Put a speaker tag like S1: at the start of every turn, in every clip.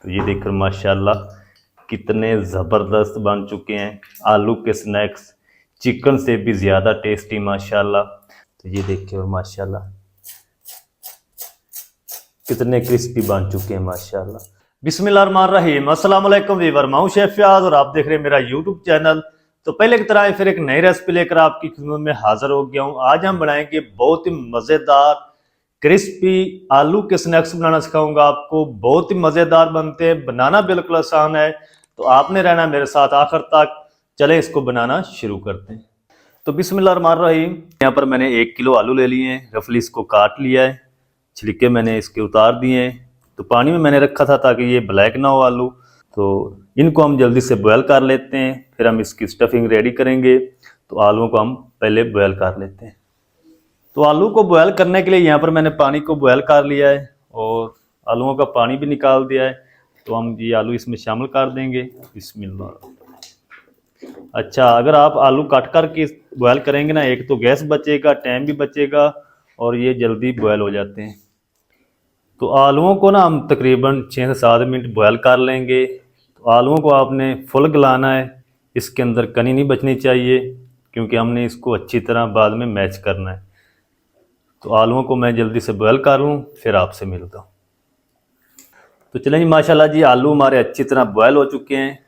S1: तो ये देखकर माशाल्लाह कितने ज़बरदस्त बन चुके हैं आलू के स्नैक्स, चिकन से भी ज़्यादा टेस्टी माशाल्लाह। तो ये देखिए और माशाल्लाह कितने क्रिस्पी बन चुके हैं माशाल्लाह। बिस्मिल्लाहिर्रहमानिर्रहीम, अस्सलाम वालेकुम वीवर, मैं हूं शेफ फयाज और आप देख रहे हैं मेरा यूट्यूब चैनल। तो पहले की तरह फिर एक नई रेसिपी लेकर आपकी खिदमत में हाजिर हो गया हूं। आज हम बनाएंगे बहुत ही मज़ेदार क्रिस्पी आलू के स्नैक्स बनाना सिखाऊंगा आपको। बहुत ही मज़ेदार बनते हैं, बनाना बिल्कुल आसान है, तो आपने रहना मेरे साथ आखिर तक। चले इसको बनाना शुरू करते हैं। तो बिस्मिल्लाहिर्रहमानिर्रहीम, यहाँ पर मैंने 1 किलो आलू ले लिए हैं, रफली इसको काट लिया है, छिलके मैंने इसके उतार दिए हैं। तो पानी में मैंने रखा था ताकि ये ब्लैक ना हो आलू। तो इनको हम जल्दी से बॉयल कर लेते हैं, फिर हम इसकी स्टफिंग रेडी करेंगे। तो आलूओं को हम पहले बॉयल कर लेते हैं। तो आलू को बॉयल करने के लिए यहाँ पर मैंने पानी को बॉयल कर लिया है और आलूओं का पानी भी निकाल दिया है। तो हम ये आलू इसमें शामिल कर देंगे। बिस्मिल्लाह। अच्छा, अगर आप आलू काट कर के बॉयल करेंगे ना, एक तो गैस बचेगा, टाइम भी बचेगा और ये जल्दी बॉयल हो जाते हैं। तो आलूओं को ना हम तकरीबन 6 से 7 मिनट बॉयल कर लेंगे। तो आलूओं को आपने फुल गलाना है, इसके अंदर कनी नहीं बचनी चाहिए, क्योंकि हमने इसको अच्छी तरह बाद में मैच करना है। तो आलूओं को मैं जल्दी से बॉयल कर लूँ, फिर आपसे मिलता हूँ। तो चलें जी, माशाल्लाह जी आलू हमारे अच्छी तरह बॉयल हो चुके हैं।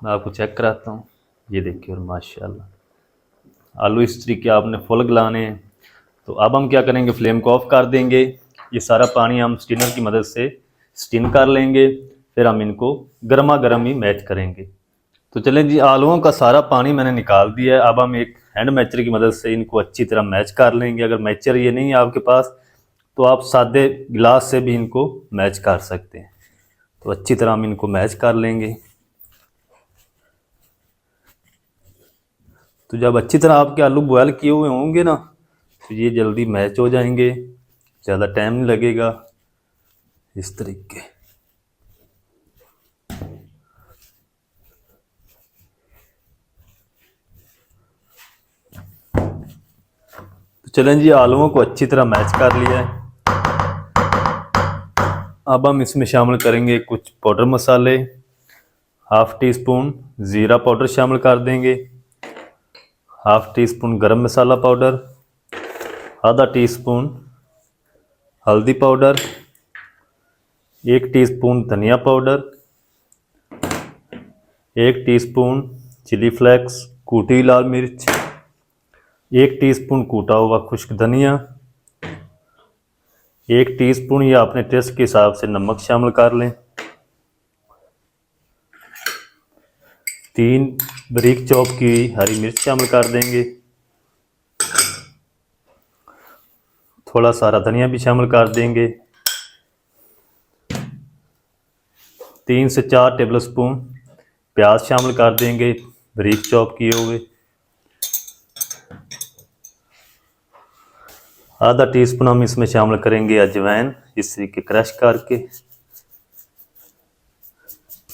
S1: मैं आपको चेक कराता हूँ। ये देखिए और माशाल्लाह आलू इस तरीके आपने फुल गलाने हैं। तो अब हम क्या करेंगे, फ्लेम को ऑफ कर देंगे। ये सारा पानी हम स्टीनर की मदद से स्टीम कर लेंगे, फिर हम इनको गर्मा गर्म ही मैच करेंगे। तो चलें जी, आलूओं का सारा पानी मैंने निकाल दिया है। अब हम एक हैंड मैचर की मदद से इनको अच्छी तरह मैच कर लेंगे। अगर मैचर ये नहीं है आपके पास तो आप सादे गिलास से भी इनको मैच कर सकते हैं। तो अच्छी तरह हम इनको मैच कर लेंगे। तो जब अच्छी तरह आपके आलू बॉयल किए हुए होंगे ना, तो ये जल्दी मैच हो जाएंगे, ज़्यादा टाइम नहीं लगेगा। इस तरीके तो चलें जी, आलूओं को अच्छी तरह मैच कर लिया है। अब हम इसमें शामिल करेंगे कुछ पाउडर मसाले। 1/2 टीस्पून ज़ीरा पाउडर शामिल कर देंगे, 1/2 टीस्पून गरम मसाला पाउडर, आधा टीस्पून हल्दी पाउडर, 1 टीस्पून धनिया पाउडर, 1 टीस्पून चिली फ्लेक्स कूटी लाल मिर्च, 1 टीस्पून कूटा हुआ खुश्क धनिया, 1 टीस्पून या अपने टेस्ट के हिसाब से नमक शामिल कर लें, 3 बारीक चॉप की हुई हरी मिर्च शामिल कर देंगे, थोड़ा सारा धनिया भी शामिल कर देंगे, 3 से 4 टेबलस्पून प्याज शामिल कर देंगे बारीक चॉप किए हुए, आधा टीस्पून हम इसमें शामिल करेंगे अजवाइन, इस तरीके क्रश करके।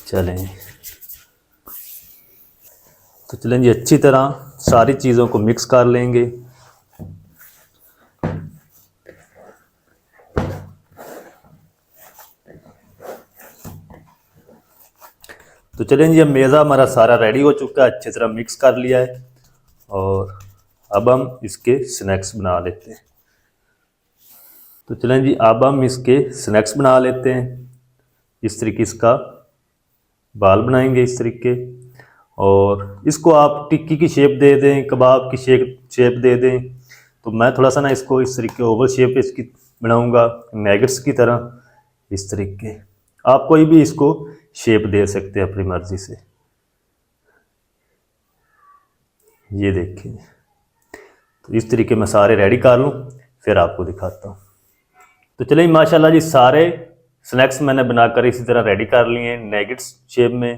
S1: चलें तो चलें जी, अच्छी तरह सारी चीज़ों को मिक्स कर लेंगे। तो चलें जी, अब मेज़ा हमारा सारा रेडी हो चुका है, अच्छी तरह मिक्स कर लिया है और अब हम इसके स्नैक्स बना लेते हैं। तो चलें जी, अब हम इसके स्नैक्स बना लेते हैं। इस तरीके इसका बाल बनाएंगे इस तरीके, और इसको आप टिक्की की शेप दे दें, कबाब की शेप दे दें। तो मैं थोड़ा सा ना इसको इस तरीके ओवल शेप इसकी बनाऊंगा, नैगेट्स की तरह। इस तरीके आप कोई भी इसको शेप दे सकते हैं अपनी मर्जी से। ये देखिए, तो इस तरीके मैं सारे रेडी कर लूँ, फिर आपको दिखाता हूँ। तो चलिए माशाल्लाह जी, सारे स्नैक्स मैंने बनाकर इसी तरह रेडी कर लिए हैं नैगेट्स शेप में।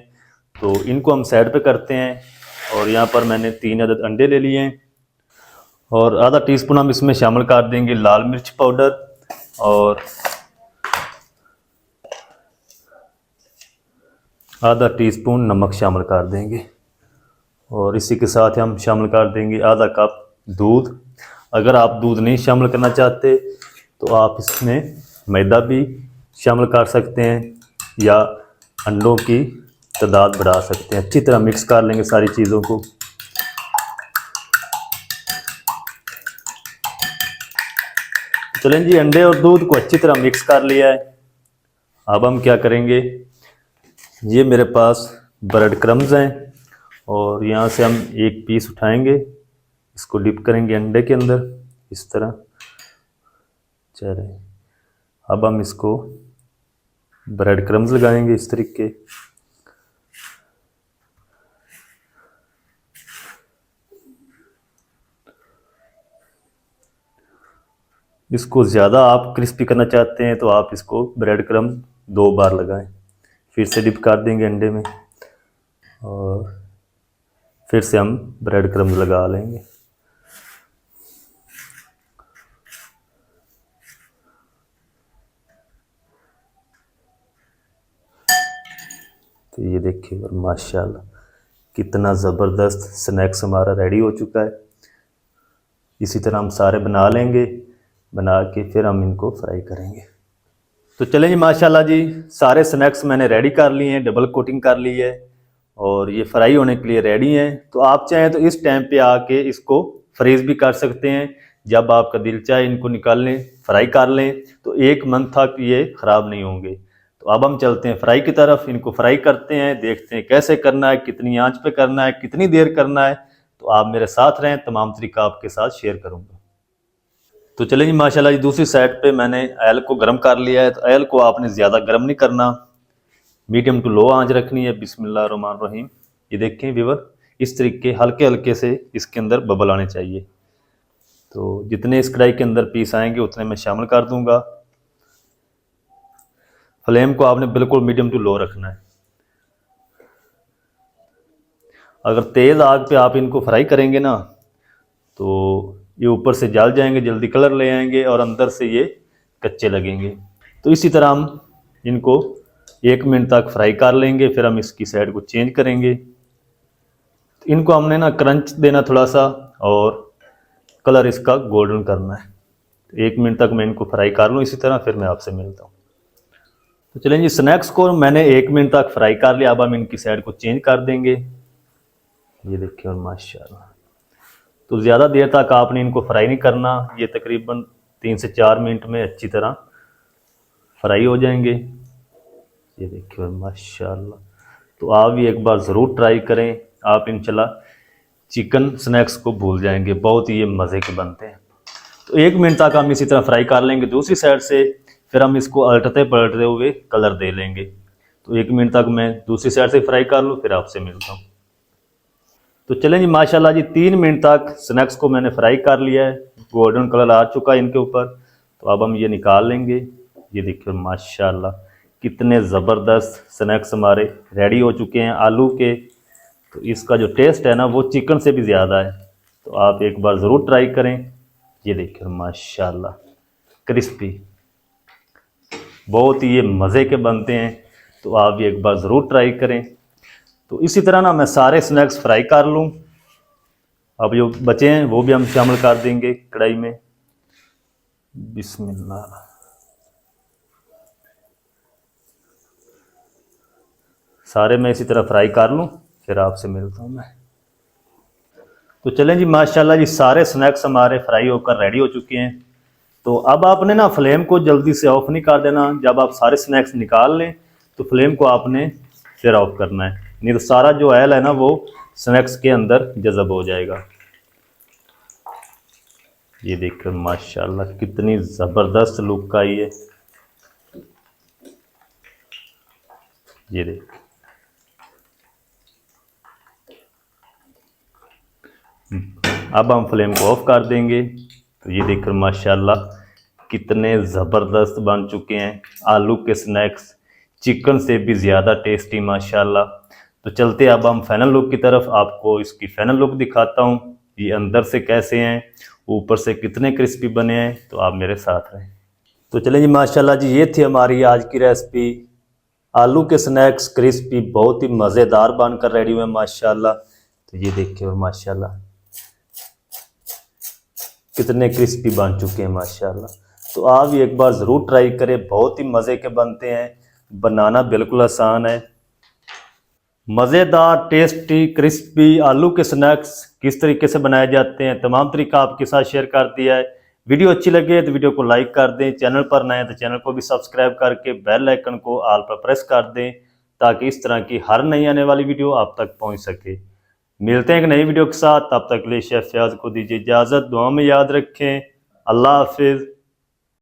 S1: तो इनको हम साइड पे करते हैं। और यहाँ पर मैंने 3 अदद अंडे ले लिए हैं और आधा टीस्पून हम इसमें शामिल कर देंगे लाल मिर्च पाउडर और आधा टीस्पून नमक शामिल कर देंगे। और इसी के साथ हम शामिल कर देंगे आधा कप दूध। अगर आप दूध नहीं शामिल करना चाहते तो आप इसमें मैदा भी शामिल कर सकते हैं या अंडों की तादाद बढ़ा सकते हैं। अच्छी तरह मिक्स कर लेंगे सारी चीज़ों को। चलें जी, अंडे और दूध को अच्छी तरह मिक्स कर लिया है। अब हम क्या करेंगे, ये मेरे पास ब्रेड क्रम्स हैं और यहाँ से हम एक पीस उठाएंगे, इसको डिप करेंगे अंडे के अंदर इस तरह। चले, अब हम इसको ब्रेड क्रम्स लगाएंगे इस तरीके। इसको ज़्यादा आप क्रिस्पी करना चाहते हैं तो आप इसको ब्रेड क्रम्स 2 बार लगाएं। फिर से डिप कर देंगे अंडे में और फिर से हम ब्रेड क्रम्स लगा लेंगे। तो ये देखिए और माशाल्लाह कितना ज़बरदस्त स्नैक्स हमारा रेडी हो चुका है। इसी तरह हम सारे बना लेंगे, बना के फिर हम इनको फ्राई करेंगे। तो चलें जी, माशाल्लाह जी सारे स्नैक्स मैंने रेडी कर लिए हैं, डबल कोटिंग कर ली है और ये फ्राई होने के लिए रेडी हैं। तो आप चाहें तो इस टाइम पे आके इसको फ्रीज़ भी कर सकते हैं। जब आपका दिल चाहे इनको निकाल लें, फ्राई कर लें, तो 1 मंथ तक ये ख़राब नहीं होंगे। तो अब हम चलते हैं फ्राई की तरफ, इनको फ्राई करते हैं, देखते हैं कैसे करना है, कितनी आंच पे करना है, कितनी देर करना है। तो आप मेरे साथ रहें, तमाम तरीका आपके साथ शेयर करूँगा। तो चलें जी, माशाल्लाह जी दूसरी साइड पे मैंने ऑयल को गर्म कर लिया है। तो ऑयल को आपने ज़्यादा गर्म नहीं करना, मीडियम टू लो आंच रखनी है। बिस्मिल्लाहिर्रहमानिर्रहीम। ये देखें व्यूअर, इस तरीके हल्के हल्के से इसके अंदर बबल आने चाहिए। तो जितने इस कढ़ाई के अंदर पीस आएंगे उतने मैं शामिल कर दूंगा। फ्लेम को आपने बिल्कुल मीडियम टू लो रखना है। अगर तेज़ आग पे आप इनको फ्राई करेंगे ना तो ये ऊपर से जल जाएंगे, जल्दी कलर ले आएंगे और अंदर से ये कच्चे लगेंगे। तो इसी तरह हम इनको 1 मिनट तक फ्राई कर लेंगे, फिर हम इसकी साइड को चेंज करेंगे। तो इनको हमने ना क्रंच देना थोड़ा सा और कलर इसका गोल्डन करना है। तो 1 मिनट तक मैं इनको फ्राई कर लूँ इसी तरह, फिर मैं आपसे मिलता हूँ। तो चलें जी, स्नैक्स को मैंने 1 मिनट तक फ्राई कर लिया। अब हम इनकी साइड को चेंज कर देंगे। ये देखिए और माशाल्लाह, तो ज़्यादा देर तक आपने इनको फ्राई नहीं करना, ये तकरीबन 3 से 4 मिनट में अच्छी तरह फ्राई हो जाएंगे। ये देखिए माशाल्लाह, तो आप भी एक बार ज़रूर ट्राई करें। आप इंशाल्लाह चिकन स्नैक्स को भूल जाएंगे, बहुत ही ये मज़े के बनते हैं। तो 1 मिनट तक हम इसी तरह फ्राई कर लेंगे दूसरी साइड से, फिर हम इसको अलटते पलटते हुए कलर दे लेंगे। तो 1 मिनट तक मैं दूसरी साइड से फ्राई कर लूँ, फिर आपसे मिलता हूँ। तो चलें जी, माशाल्लाह जी 3 मिनट तक स्नैक्स को मैंने फ्राई कर लिया है, गोल्डन कलर आ चुका है इनके ऊपर। तो अब हम ये निकाल लेंगे। ये देखिए माशाल्लाह कितने ज़बरदस्त स्नैक्स हमारे रेडी हो चुके हैं आलू के। तो इसका जो टेस्ट है ना वो चिकन से भी ज़्यादा है। तो आप एक बार ज़रूर ट्राई करें। ये देखिए माशाल्लाह क्रिस्पी, बहुत ही ये मज़े के बनते हैं। तो आप ये एक बार ज़रूर ट्राई करें। तो इसी तरह ना मैं सारे स्नैक्स फ्राई कर लूँ। अब जो बचे हैं वो भी हम शामिल कर देंगे कढ़ाई में। बिस्मिल्लाह। सारे मैं इसी तरह फ्राई कर लूँ, फिर आपसे मिलता हूँ मैं। तो चलें जी, माशाल्लाह जी सारे स्नैक्स हमारे फ्राई होकर रेडी हो चुके हैं। तो अब आपने ना फ्लेम को जल्दी से ऑफ नहीं कर देना। जब आप सारे स्नैक्स निकाल लें तो फ्लेम को आपने फिर ऑफ करना है, नहीं तो सारा जो ऑयल है ना वो स्नैक्स के अंदर जज़ब हो जाएगा। ये देखकर माशाल्लाह कितनी ज़बरदस्त लुक आई है। ये देख, अब हम फ्लेम को ऑफ कर देंगे। तो ये देखकर माशाल्लाह कितने ज़बरदस्त बन चुके हैं आलू के स्नैक्स, चिकन से भी ज़्यादा टेस्टी माशाल्लाह। तो चलते अब हम फाइनल लुक की तरफ, आपको इसकी फाइनल लुक दिखाता हूँ। ये अंदर से कैसे हैं, ऊपर से कितने क्रिस्पी बने हैं। तो आप मेरे साथ रहें। तो चलें जी, माशाल्लाह जी ये थी हमारी आज की रेसिपी, आलू के स्नैक्स क्रिस्पी, बहुत ही मज़ेदार बनकर रेडी हुए माशाल्लाह। तो ये देखिए और माशाल्लाह कितने क्रिस्पी बन चुके हैं माशाल्लाह। तो आप भी एक बार ज़रूर ट्राई करें, बहुत ही मज़े के बनते हैं, बनाना बिल्कुल आसान है। मज़ेदार, टेस्टी, क्रिस्पी आलू के स्नैक्स किस तरीके से बनाए जाते हैं, तमाम तरीका आपके साथ शेयर कर दिया है। वीडियो अच्छी लगे तो वीडियो को लाइक कर दें, चैनल पर नए हैं तो चैनल को भी सब्सक्राइब करके बेल आइकन को ऑल पर प्रेस कर दें, ताकि इस तरह की हर नई आने वाली वीडियो आप तक पहुंच सके। मिलते हैं एक नई वीडियो के साथ, तब तक के लिए शेफ फयाज को दीजिए इजाज़त, दुआ में याद रखें। अल्लाह हाफिज़।